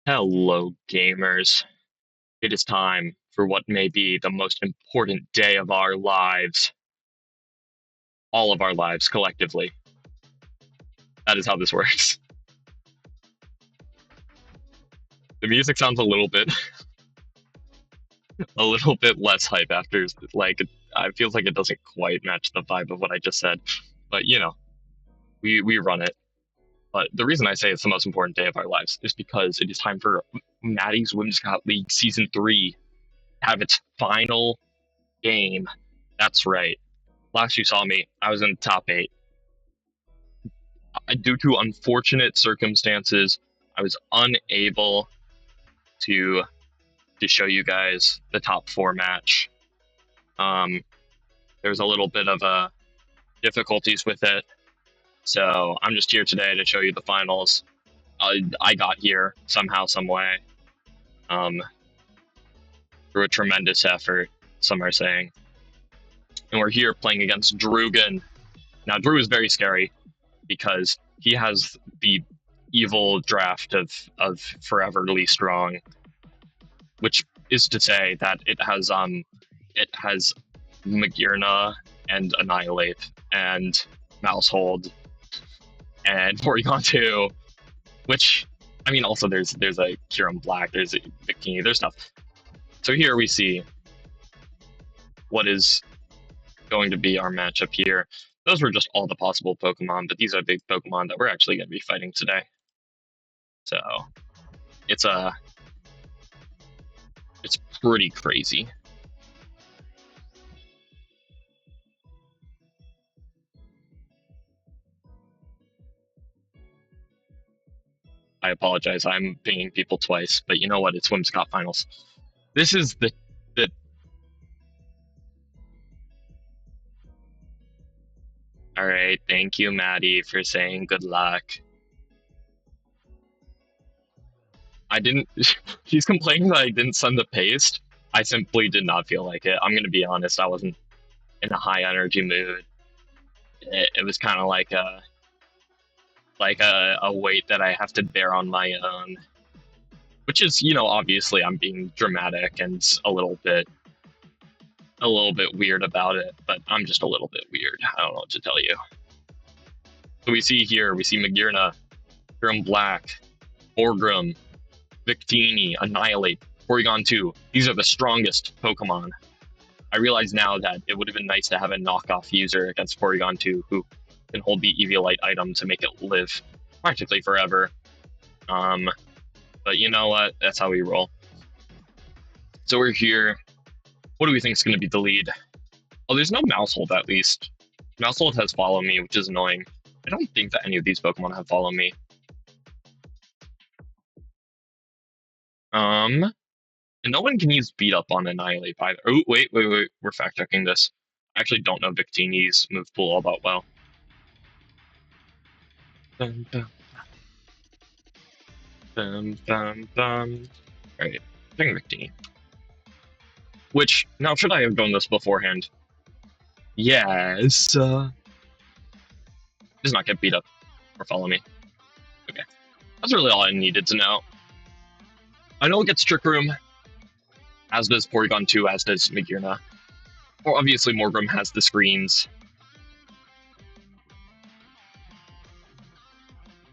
Hello, gamers. It is time for what may be the most important day of our lives, all of our lives collectively. That is how this works. The music sounds a little bit less hype after, like, it feels like it doesn't quite match the vibe of what I just said. But, we run it. But the reason I say it's the most important day of our lives is because it is time for Maddie's Whimsicott League Season 3 to have its final game. That's right. Last you saw me, I was in the top 8. Due to unfortunate circumstances, I was unable to show you guys the top 4 match. There was a little bit of difficulties with it, so I'm just here today to show you the finals. I got here somehow, some way, through a tremendous effort, some are saying. And we're here playing against Drugan. Now, Drew is very scary because he has the evil draft of Foreverly Strong, which is to say that it has Magirna and Annihilate and Mousehold and Porygon 2, which, I mean, also there's a Kyurem Black, there's a Bikini, there's stuff. So here we see what is going to be our matchup here. Those were just all the possible Pokemon, but these are big Pokemon that we're actually going to be fighting today. So it's pretty crazy. I apologize. I'm pinging people twice, but you know what? It's Whimsicott Finals. This is the All right. Thank you, Maddie, for saying good luck. I didn't. He's complaining that I didn't send the paste. I simply did not feel like it. I'm gonna be honest. I wasn't in a high energy mood. It was kind of like a weight that I have to bear on my own, which is, obviously I'm being dramatic and a little bit weird about it, but I'm just a little bit weird. I don't know what to tell you. So we see Magirna, Grim Black, Orgrim, Victini, Annihilate, Porygon 2. These are the strongest Pokemon. I realize now that it would have been nice to have a knockoff user against Porygon 2 who can hold the Eviolite item to make it live practically forever. But you know what? That's how we roll. So we're here. What do we think is going to be the lead? Oh, there's no Mousehold at least. Mousehold has Follow Me, which is annoying. I don't think that any of these Pokemon have Follow Me. And no one can use Beat Up on Annihilate either. Oh, wait. We're fact checking this. I actually don't know Victini's move pool all that well. Dun, dun, dun, dun, dun. Alright, picking Victini. Which, now should I have done this beforehand? Yes. Does not get beat up or follow me. Okay. That's really all I needed to know. I know it gets Trick Room, as does Porygon 2, as does Magirna. Or obviously Morgrim has the screens.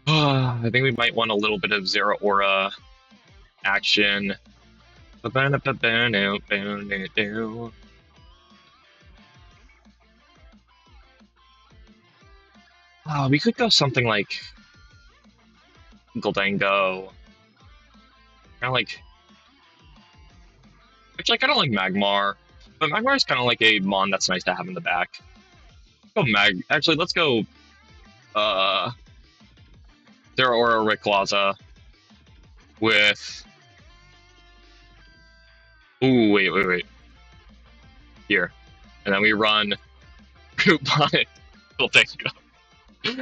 I think we might want a little bit of Zeraora action. We could go something like Goldango. Kind of like... Actually, I kind of like Magmar. But Magmar is kind of like a Mon that's nice to have in the back. Actually, let's go... Zeraora Rayquaza with... Ooh, wait. Here. And then we run Groupon. Goldango.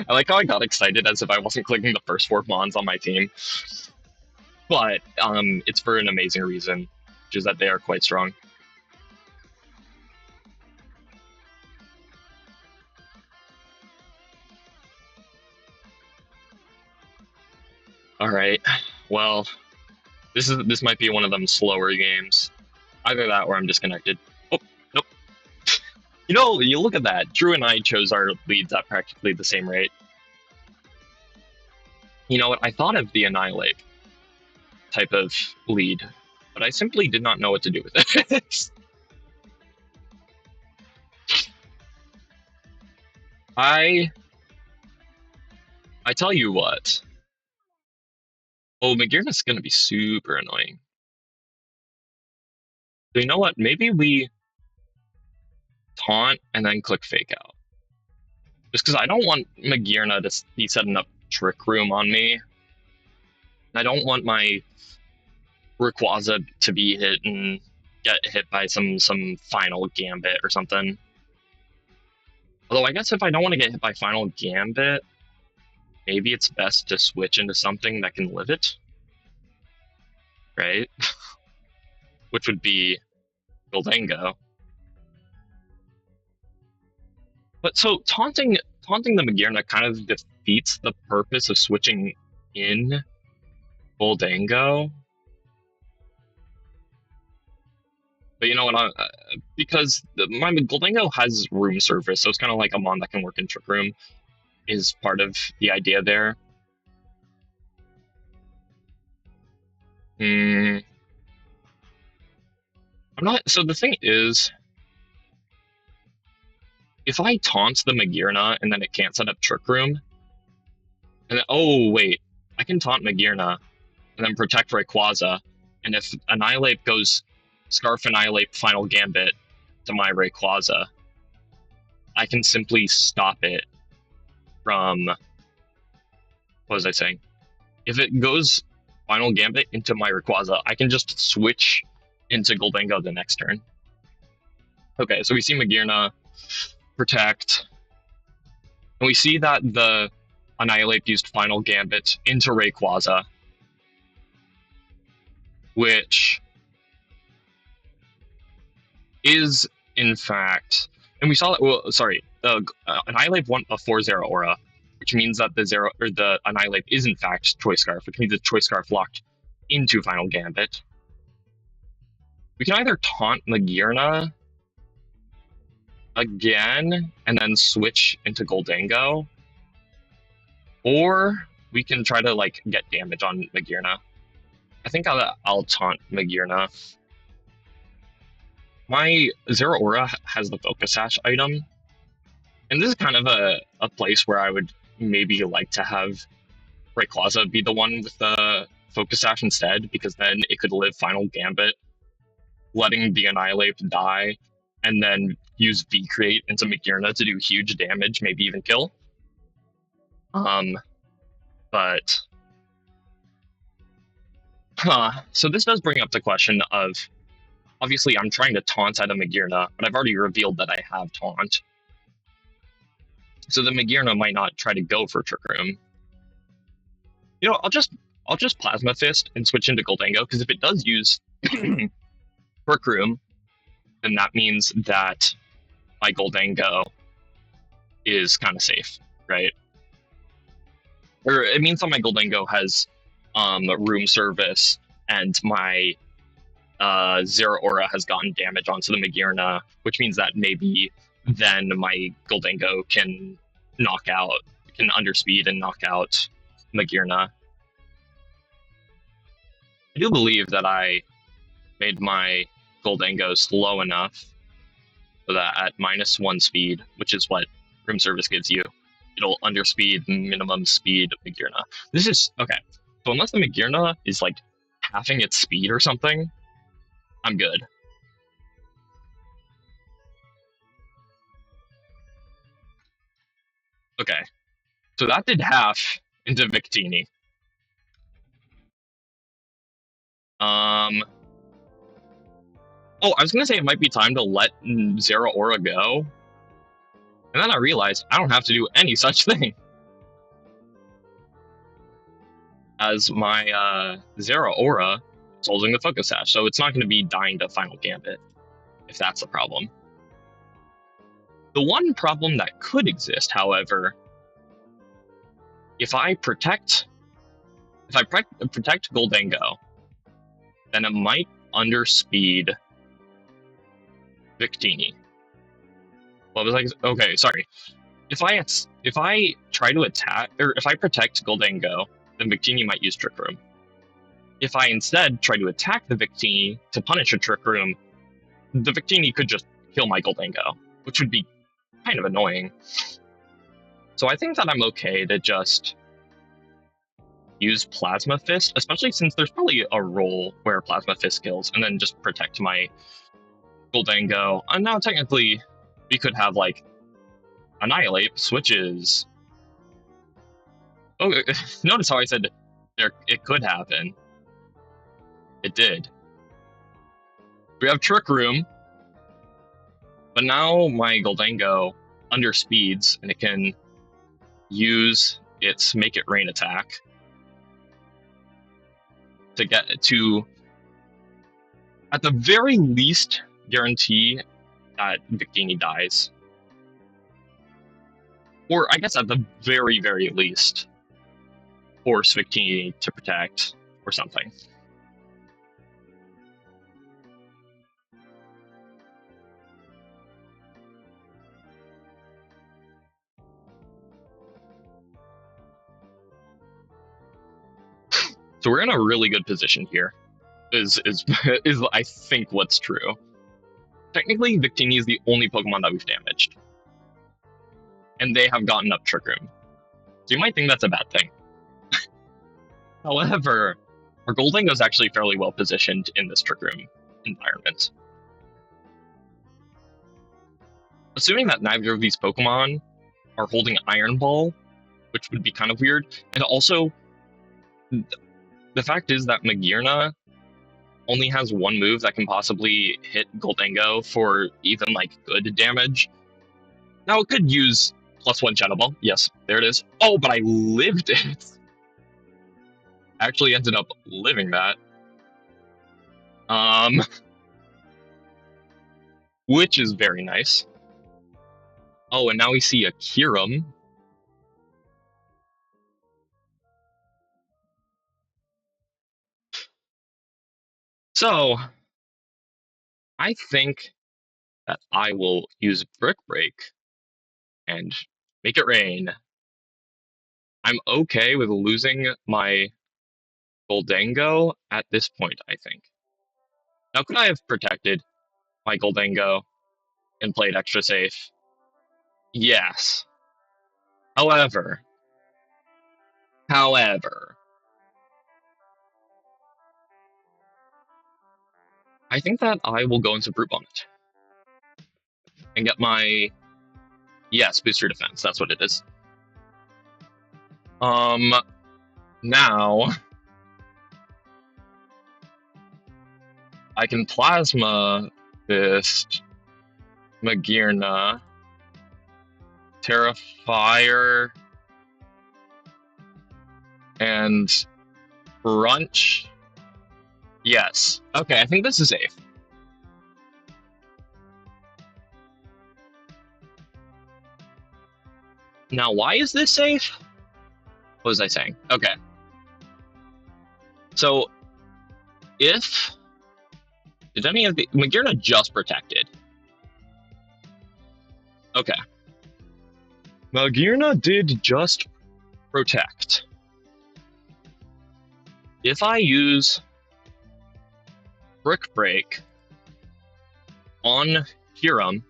I like how I got excited as if I wasn't clicking the first 4 Mons on my team. But it's for an amazing reason, which is that they are quite strong. Alright, well, This might be one of them slower games. Either that or I'm disconnected. Oh, nope. You look at that. Drew and I chose our leads at practically the same rate. You know what? I thought of the Annihilate type of lead, but I simply did not know what to do with it. I tell you what. Oh, Magirna's gonna be super annoying. So you know what? Maybe we taunt and then click fake out. Just because I don't want Magirna to be setting up Trick Room on me. I don't want my Rayquaza to be hit and get hit by some final Gambit or something. Although I guess if I don't want to get hit by final Gambit, maybe it's best to switch into something that can live it. Right? Which would be Goldango. But so taunting the Magirna kind of defeats the purpose of switching in Goldango. But you know what? Because my Goldango has room service, so it's kind of like a mon that can work in Trick Room. Is part of the idea there. I'm not. So the thing is, if I taunt the Magirna and then it can't set up Trick Room, and then, oh wait, I can taunt Magirna and then protect Rayquaza, and if Annihilate goes Scarf Annihilate Final Gambit to my Rayquaza, I can simply stop it from. What was I saying? If it goes Final Gambit into my Rayquaza, I can just switch into Goldango the next turn. Okay, so we see Magirna protect, and we see that the Annihilate used Final Gambit into Rayquaza, which is in fact, and we saw that. Well, sorry, Annihilate won a 4-0 aura, which means that the Annihilate is in fact Choice Scarf, which means the Choice Scarf locked into Final Gambit. We can either taunt Magirna again and then switch into Goldango, or we can try to like get damage on Magirna. I think I'll taunt Magirna. My Zero Aura has the Focus Sash item, and this is kind of a place where I would maybe like to have Rayquaza be the one with the Focus Sash instead, because then it could live Final Gambit, letting the Annihilate die, and then use V-Create into Magirna to do huge damage, maybe even kill. But so this does bring up the question of, obviously I'm trying to taunt out of Magirna, but I've already revealed that I have taunt. So the Magirna might not try to go for Trick Room. You know, I'll just Plasma Fist and switch into Goldango, because if it does use Trick Room, then that means that my Goldango is kind of safe, right? Or it means that my Goldango has room service, and my Zero Aura has gotten damage onto the Magirna, which means that maybe then my Goldango can underspeed and knock out Magirna. I do believe that I made my Goldango slow enough so that at -1 speed, which is what room service gives you, it'll underspeed minimum speed Magirna. This is okay. So unless the Magirna is like halving its speed or something, I'm good. Okay. So that did half into Victini. Oh, I was gonna say it might be time to let Zero Aura go. And then I realized I don't have to do any such thing. As my Zero Aura is holding the Focus Sash, so it's not going to be dying to Final Gambit, if that's the problem. The one problem that could exist, however, if I protect Goldango, then it might underspeed Victini. What was I? Okay, sorry. If I try to attack, or if I protect Goldango, then Victini might use Trick Room. If I instead try to attack the Victini to punish a Trick Room, the Victini could just kill my Goldango, which would be kind of annoying. So I think that I'm okay to just use Plasma Fist, especially since there's probably a role where Plasma Fist kills, and then just protect my Goldango. And now technically, we could have like Annihilate switches. Oh, notice how I said it could happen. It did. We have Trick Room, but now my Goldango underspeeds, and it can use its Make It Rain attack to get to, at the very least, guarantee that Victini dies. Or I guess at the very, very least, force Victini to protect or something. So we're in a really good position here. Is I think what's true. Technically, Victini is the only Pokemon that we've damaged, and they have gotten up Trick Room. So you might think that's a bad thing. However, our Goldango is actually fairly well positioned in this Trick Room environment. Assuming that neither of these Pokemon are holding Iron Ball, which would be kind of weird, and also the fact is that Magearna only has one move that can possibly hit Goldango for even like good damage. Now it could use +1 Shadow Ball. Yes, there it is. Oh, but I lived it. Actually ended up living that. Which is very nice. Oh, and now we see a Kyurem. So, I think that I will use Brick Break and Make It Rain. I'm okay with losing my Goldango at this point, I think. Now, could I have protected my Goldango and played extra safe? Yes. However, I think that I will go into Brute Bonnet and get my, yes, booster defense. That's what it is. Now I can Plasma Fist, Magearna, Terrifier, and Crunch. Yes. Okay, I think this is safe. Now, why is this safe? What was I saying? Okay. So, if... Did any of the... Magearna just protected. Okay. Magearna did just protect. If I use Brick Break on Kyurem,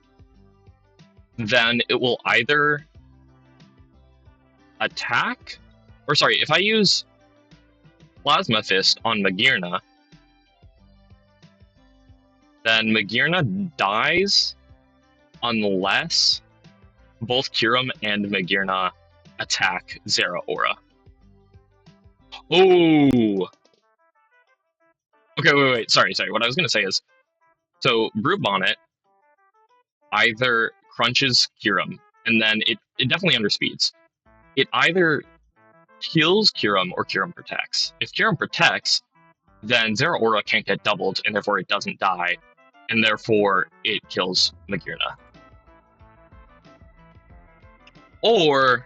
then it will either attack, or sorry, if I use Plasma Fist on Magearna, then Magearna dies unless both Kyurem and Magearna attack Zeraora. Oh! Okay, wait, sorry. What I was going to say is, so Brute Bonnet either crunches Kyurem, and then it definitely underspeeds. It either kills Kyurem or Kyurem protects. If Kyurem protects, then Zeraora can't get doubled, and therefore it doesn't die, and therefore it kills Magearna. Or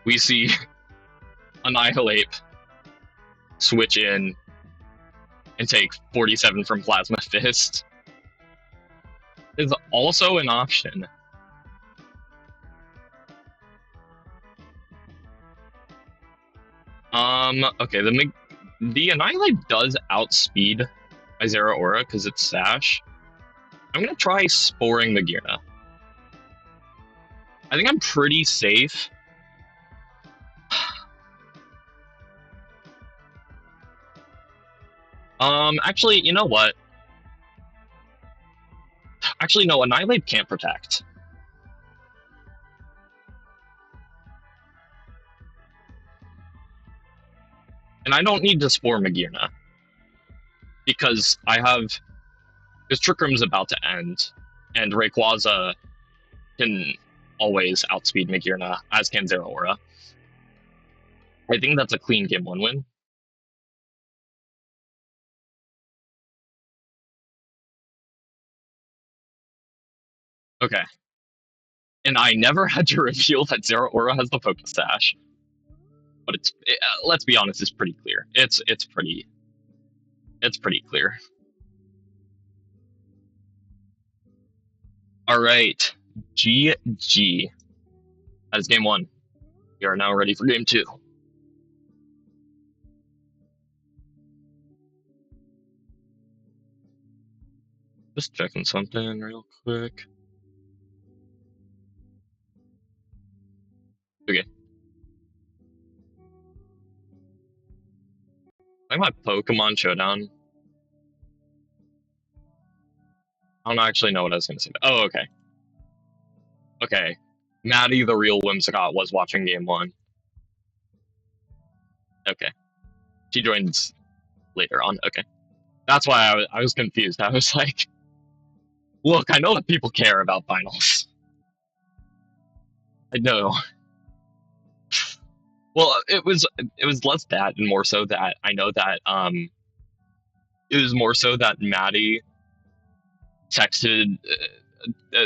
we see Annihilate switch in and take 47 from Plasma Fist is also an option. Okay, the Annihilate does outspeed my Zeraora because it's Sash. I'm gonna try Sporing Magearna. I think I'm pretty safe. Actually, you know what? Actually, no, Annihilate can't protect. And I don't need to Spore Magearna. Because because Trick Room's about to end, and Rayquaza can always outspeed Magearna, as can Zeraora. I think that's a clean game 1 win. Okay. And I never had to reveal that Zeraora has the Focus Sash. But let's be honest, it's pretty clear. It's pretty clear. All right, GG. That is game 1. We are now ready for game 2. Just checking something real quick. Okay. I think my Pokemon Showdown. I don't actually know what I was going to say. Oh, okay. Okay. Maddie, the real Whimsicott, was watching game 1. Okay. She joins later on. Okay. That's why I was confused. I was like, look, I know that people care about finals. I know. Well, it was less that and more so that I know that it was more so that Maddie texted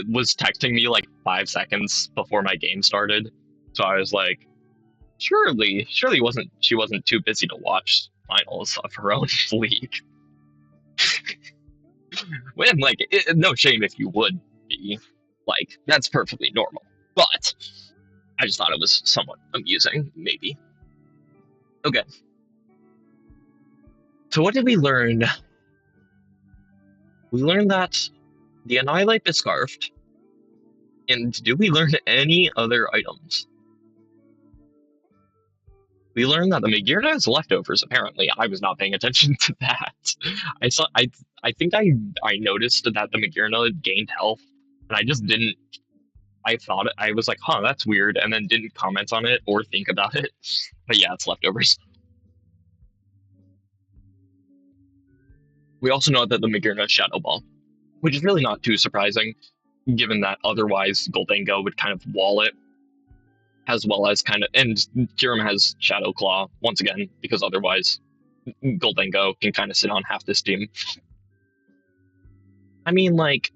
was texting me like 5 seconds before my game started, so I was like, surely she wasn't too busy to watch finals of her own league. When like no shame if you would be, like that's perfectly normal, but I just thought it was somewhat amusing, maybe. Okay. So what did we learn? We learned that the Annihilate is scarfed. And did we learn any other items? We learned that the Magearna has leftovers, apparently. I was not paying attention to that. I think I noticed that the Magearna gained health, and I just didn't I thought I was like, huh, that's weird, and then didn't comment on it or think about it. But yeah, it's leftovers. We also know that the Magearna Shadow Ball, which is really not too surprising, given that otherwise Goldango would kind of wall it, as well as kind of, and Kyurem has Shadow Claw once again, because otherwise Goldango can kind of sit on half this team. I mean, like,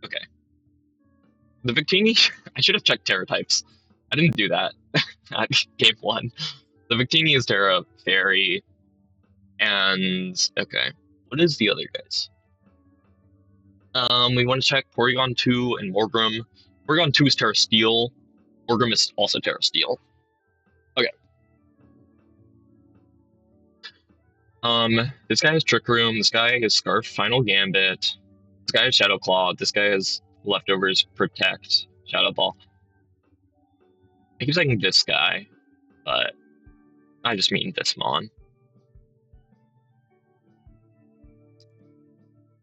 okay. The Victini, I should have checked Terra types. I didn't do that at game 1. The Victini is Terra Fairy, and okay. What is the other guys? We want to check Porygon 2 and Morgrem. Porygon 2 is Terra Steel. Morgrem is also Terra Steel. Okay. This guy has Trick Room. This guy has Scarf, Final Gambit. This guy has Shadow Claw. This guy has Leftovers, Protect, Shadow Ball. I keep saying this guy, but I just mean this Mon.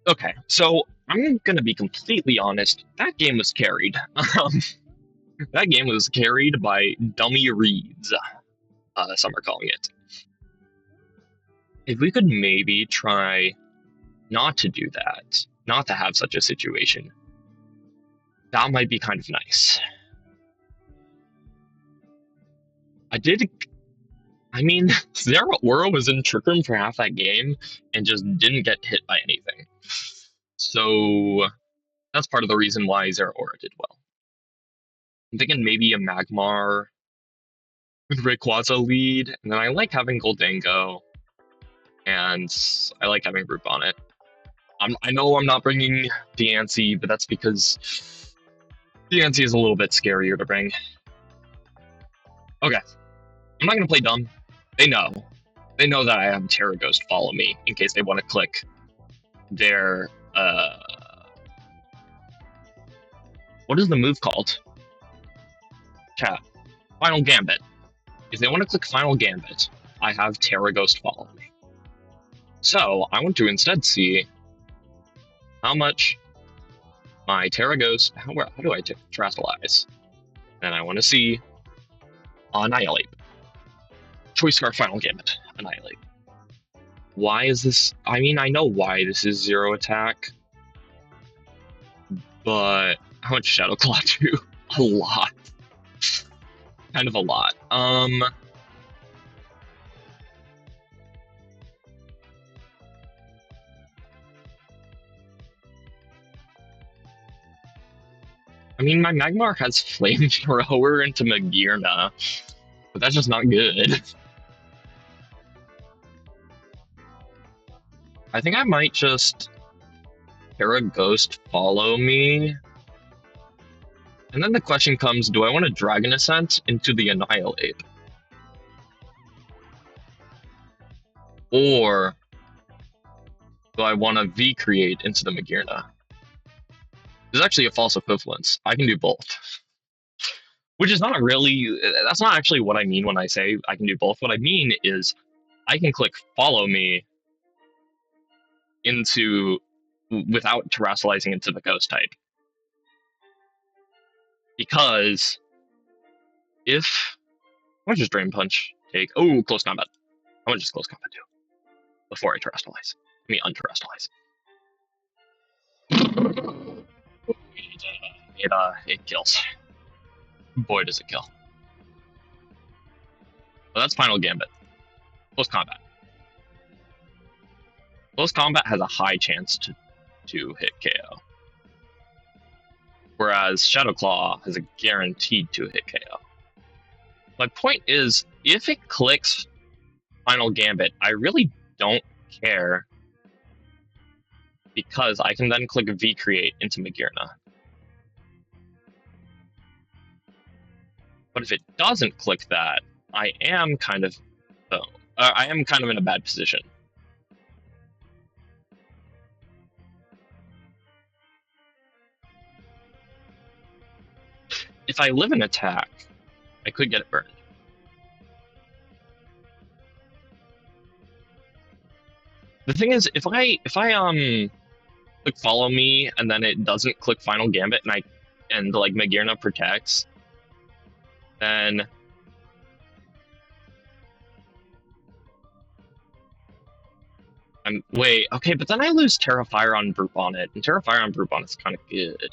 Okay, so I'm gonna be completely honest. That game was carried. That game was carried by dummy reads. Some are calling it. If we could maybe try not to do that, not to have such a situation, that might be kind of nice. I mean, Zeraora was in Trick Room for half that game and just didn't get hit by anything. So that's part of the reason why Zeraora did well. I'm thinking maybe a Magmar with Rayquaza lead, and then I like having Goldango, and and I like having group on it. I know I'm not bringing Diancie, but that's because Diancie is a little bit scarier to bring. Okay, I'm not gonna play dumb. They know. They know that I have Terra Ghost follow me in case they want to click their what is the move called? Chat. Final Gambit. If they want to click Final Gambit, I have Terra Ghost follow me. So I want to instead see how much my Terra Ghost. How do I Terastallize? And I want to see Annihilate. Choice Scarf Final Gambit. Annihilate. Why is this? I mean, I know why this is 0 attack, but how much Shadow Claw do? A lot. Kind of a lot. I mean, my Magmar has Flamethrower into Magearna, but that's just not good. I think I might just Terra Ghost follow me. And then the question comes, do I want to Dragon Ascent into the Annihilate? Or do I want to V-Create into the Magearna? There's actually a false equivalence. I can do both. Which is not really, that's not actually what I mean when I say I can do both. What I mean is I can click follow me into, without terrestrializing into the ghost type. Because if, how much does Drain Punch take? Oh, close combat. How much does close combat do? Before I terrestrialize. I mean, unterrestrialize. It kills. Boy, does it kill. So that's Final Gambit. Close combat. Close combat has a high chance to hit KO. Whereas Shadow Claw has a guaranteed to hit KO. My point is, if it clicks Final Gambit, I really don't care because I can then click V-Create into Magearna. But if it doesn't click that, I am kind of in a bad position. If I live an attack, I could get it burned. The thing is, if I click follow me and then it doesn't click Final Gambit and like Magearna protects, then wait, okay, but then I lose Terrafire on Brute Bonnet, and Terrafire on Brute Bonnet is kind of good.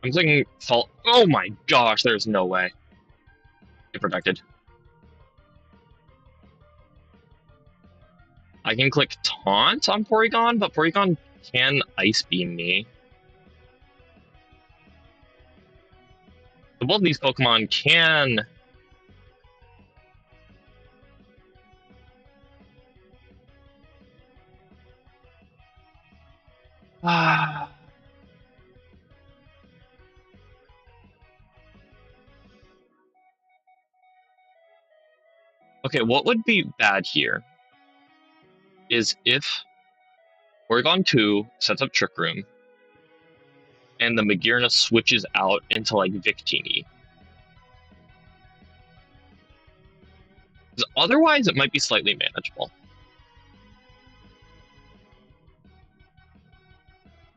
I'm thinking fault. Oh my gosh, there's no way. Get protected. I can click Taunt on Porygon, but Porygon can Ice Beam me. So both of these Pokemon can. Okay, what would be bad here is if Porygon 2 sets up Trick Room and the Magearna switches out into like Victini. Otherwise, it might be slightly manageable.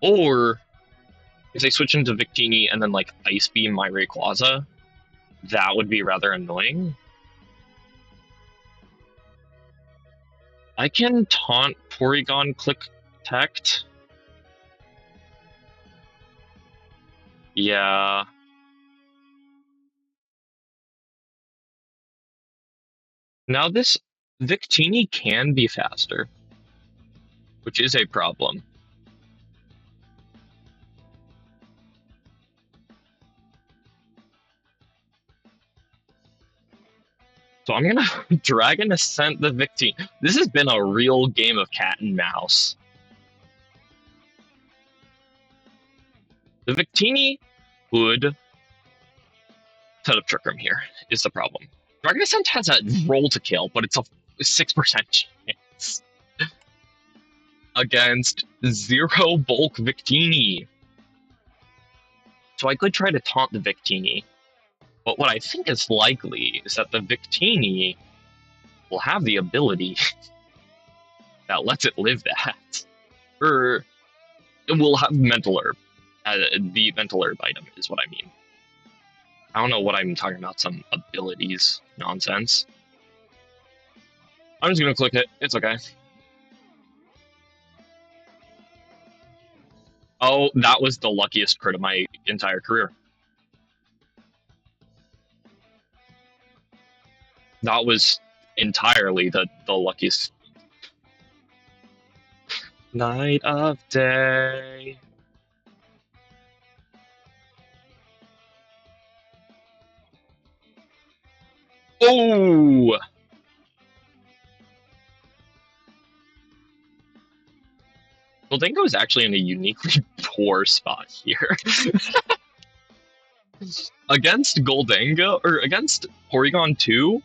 Or if they switch into Victini and then like Ice Beam my Rayquaza, that would be rather annoying. I can taunt Porygon click Protect. Yeah. Now this Victini can be faster, which is a problem. So I'm gonna Dragon Ascent the Victini. This has been a real game of cat and mouse. The Victini would set up Trick Room here, is the problem. Dragon Ascent has a roll to kill, but it's a 6% chance against 0 bulk Victini. So I could try to taunt the Victini, but what I think is likely is that the Victini will have the ability that lets it live that. Or it will have Mental Herb. The Mental Herb item is what I mean. I don't know what I'm talking about, some abilities nonsense. I'm just gonna click it. It's okay. Oh, that was the luckiest crit of my entire career. That was entirely the luckiest. Night of day. Oh! Goldango is actually in a uniquely poor spot here. Against Goldango, or against Porygon 2,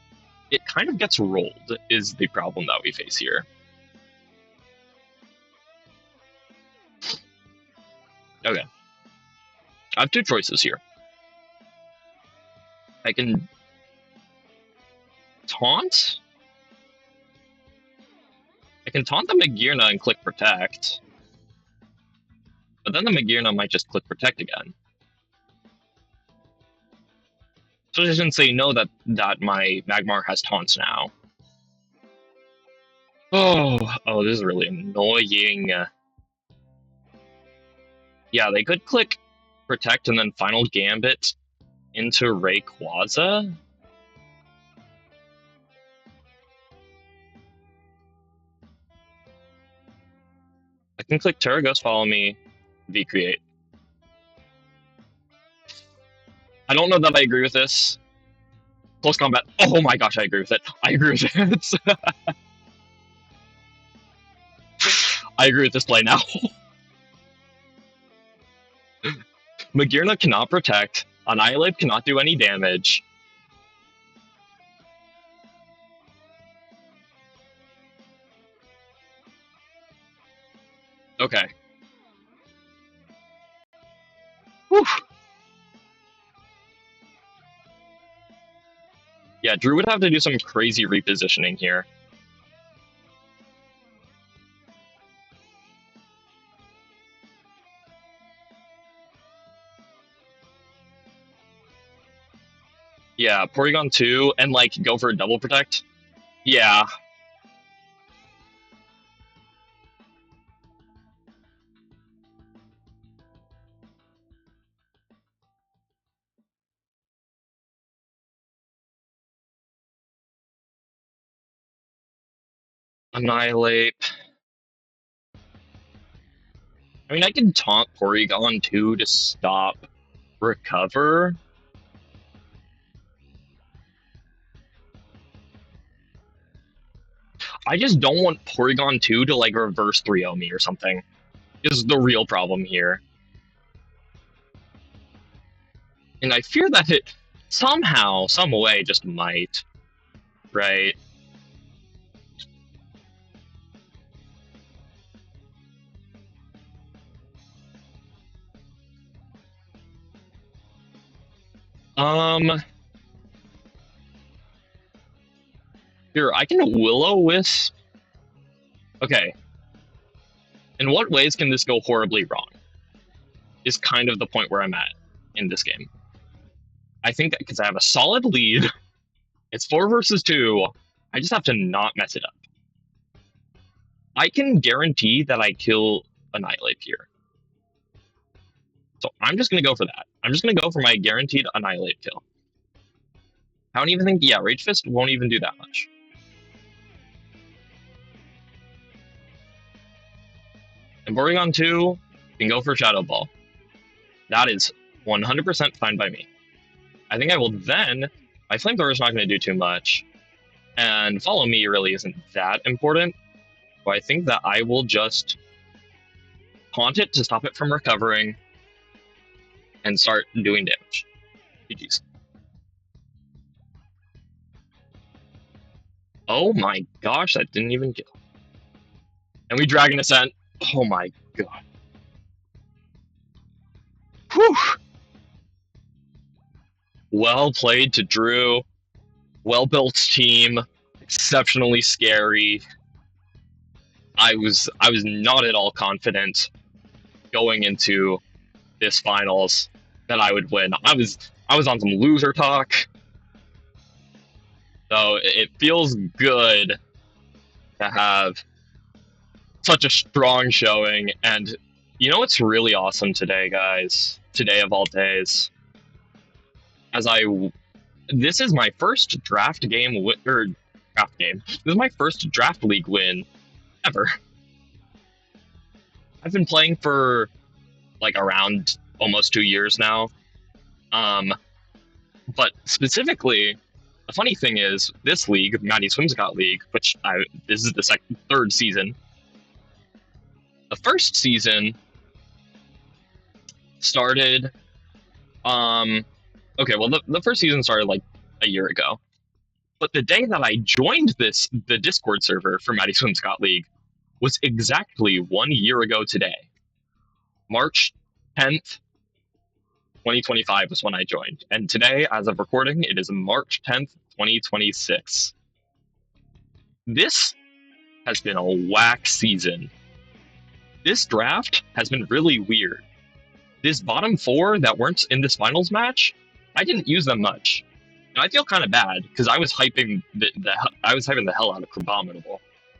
it kind of gets rolled, is the problem that we face here. Okay. I have two choices here. I can taunt. I can taunt the Magearna and click Protect. But then the Magearna might just click Protect again. So I shouldn't say no that my Magmar has taunts now. Oh, this is really annoying. Yeah, they could click Protect and then Final Gambit into Rayquaza. I can click Terra Ghost Follow Me, V-Create. I don't know that I agree with this. Close combat. Oh my gosh, I agree with it. I agree with it. I agree with this play now. Magearna cannot protect. Annihilate cannot do any damage. Okay. Whew. Yeah, Drew would have to do some crazy repositioning here. Yeah, Porygon 2 and like go for a double protect. Yeah. Annihilate. I mean, I can taunt Porygon 2 to stop Recover. I just don't want Porygon 2 to like reverse 3-0 me or something. Is the real problem here. And I fear that it somehow, some way, just might. Right? Here, I can Will-O-Wisp. Okay. In what ways can this go horribly wrong? Is kind of the point where I'm at in this game. I think that because I have a solid lead, it's 4 versus 2, I just have to not mess it up. I can guarantee that I kill Annihilate here. So I'm just going to go for that. I'm just going to go for my guaranteed Annihilate kill. I don't even think, yeah, Rage Fist won't even do that much. And Porygon 2 can go for Shadow Ball. That is 100% fine by me. I think I will then... My Flamethrower is not going to do too much. And follow me really isn't that important. So I think that I will just taunt it to stop it from recovering and start doing damage. GG's. Oh my gosh, that didn't even kill. And we Dragon Ascent. Oh my god. Whew. Well played to Drew. Well built team. Exceptionally scary. I was not at all confident going into this finals that I would win. I was on some loser talk. So it feels good to have such a strong showing. And you know what's really awesome today, guys? Today of all days, as I this is my first draft game or draft game. This is my first draft league win ever. I've been playing for like around almost 2 years now. Um, but specifically, the funny thing is, this league, Maddie Swimscott League, which this is the third season. The first season started, okay, well, the first season started like a year ago. But the day that I joined the Discord server for Maddie Swimscott League was exactly 1 year ago today. March 10th, 2025 was when I joined. And today, as of recording, it is March 10th, 2026. This has been a whack season. This draft has been really weird. This bottom four that weren't in this finals match, I didn't use them much. And I feel kind of bad because I was hyping the hell out of Crabominable.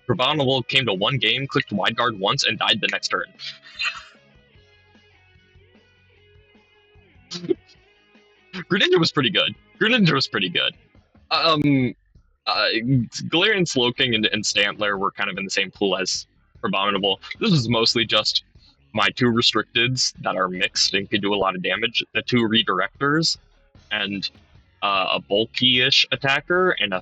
Crabominable came to one game, clicked wide guard once, and died the next turn. Greninja was pretty good. Galarian Slowking and Stantler were kind of in the same pool as Crabominable. This was mostly just my two restricteds that are mixed and can do a lot of damage. The two redirectors and a bulky-ish attacker and a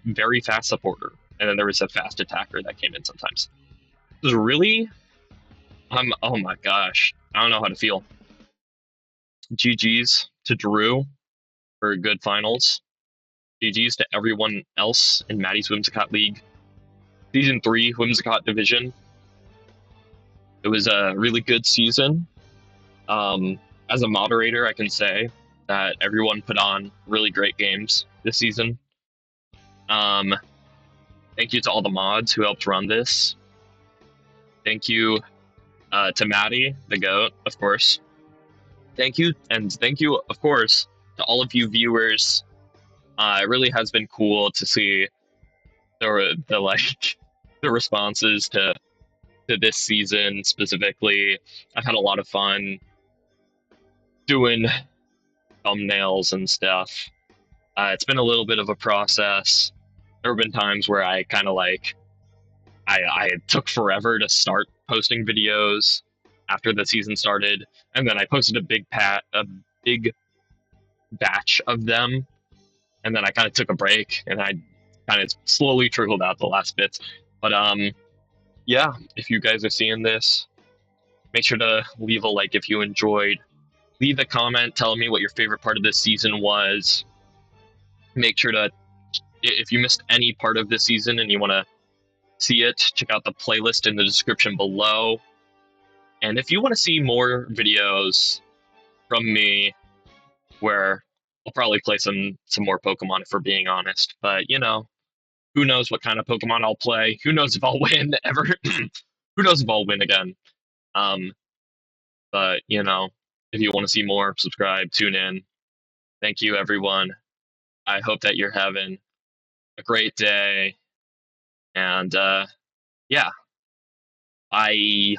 very fast supporter. And then there was a fast attacker that came in sometimes. It was really, oh my gosh, I don't know how to feel. GG's to Drew for good finals. GG's to everyone else in Maddie's Whimsicott League. Season 3 Whimsicott Division. It was a really good season. As a moderator, I can say that everyone put on really great games this season. Thank you to all the mods who helped run this. Thank you to Maddie, the GOAT, of course. Thank you, of course, to all of you viewers. It really has been cool to see the responses to this season specifically. I've had a lot of fun doing thumbnails and stuff. It's been a little bit of a process. There have been times where I kind of I took forever to start posting videos after the season started, and then I posted a big batch of them, and then I kind of took a break, and I kind of slowly trickled out the last bits. But yeah, if you guys are seeing this, make sure to leave a like if you enjoyed. Leave a comment telling me what your favorite part of this season was. Make sure to, if you missed any part of this season and you want to see it, check out the playlist in the description below. And if you want to see more videos from me, where I'll probably play some more Pokemon, if we're being honest. But, you know, who knows what kind of Pokemon I'll play? Who knows if I'll win ever? Who knows if I'll win again? But, you know, if you want to see more, subscribe, tune in. Thank you, everyone. I hope that you're having a great day. And, yeah, I